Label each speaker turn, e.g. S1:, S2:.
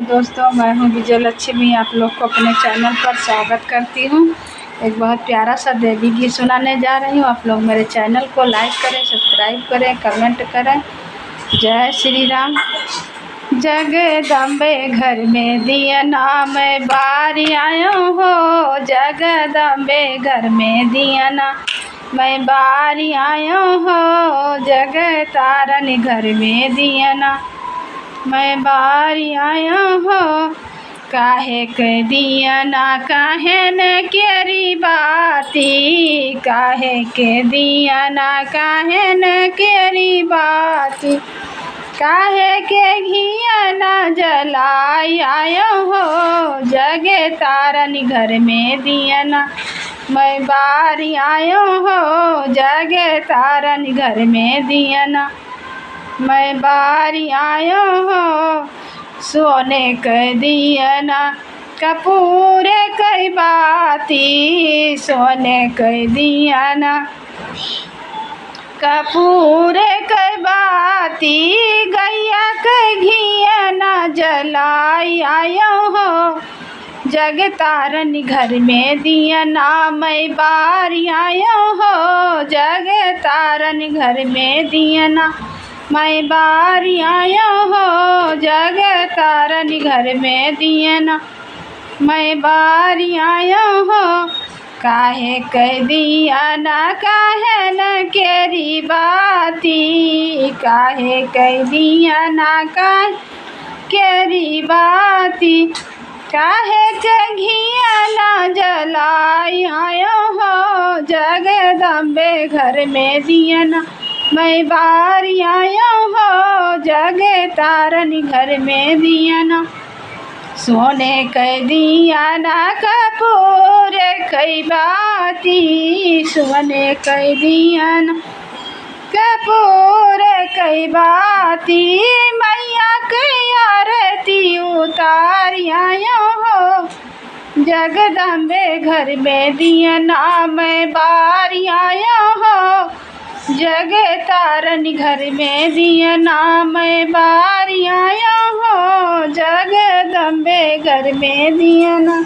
S1: दोस्तों, मैं हूं विजय लक्ष्मी। आप लोग को अपने चैनल पर स्वागत करती हूं। एक बहुत प्यारा सा देवी गीत सुनाने जा रही हूं। आप लोग मेरे चैनल को लाइक करें, सब्सक्राइब करें, कमेंट करें। जय श्री राम। जगदम्बे घर में दिया नाम बारी आयो हो, जगदम्बे घर में दिया ना मैं बारी आयो हो, जग तारन घर में दिया ना मैं बारी आया हो। काहे के दिया ना काहे न केरी बाती, काहे के दिया ना काहे न केरी बाती, काहे के घिया ना जलाई आयो हो, जगे तारन घर में दिया ना मैं बारी आयो हो, जगे तारन घर में दिया ना मैं बारी आयो हो। सोने के दिया ना कपूर कई बाती, सोने के दिया ना कपूर कई बाती, गैया के घिया ना जलाई आयो हो, जग तारन घर में दिया ना मैं बारी आयो हो, जग तारन घर में दिया ना मैं बारी आया हो, जग तारन घर में दिया ना मैं बारी आया हो। काहे कह दिया ना काहे न केरी बाती, काहे कह दिया ना काहे केरी बाती, काहे के घिया ना जलाई आया हो, जगदम्बे घर में दिया ना मैं बारी आया हो, जगे तारन घर में दिया ना सोने के दिया ना कपूर कई बाती, सोने के दिया ना कपूर कई बाती, मैया के आरती उतारी आया हो, जगदम्बे घर में दिया ना मैं बारी आया हो, जगे तारन घर में दिया ना मैं बारी आया हो, जगदम्बे घर में दिया ना।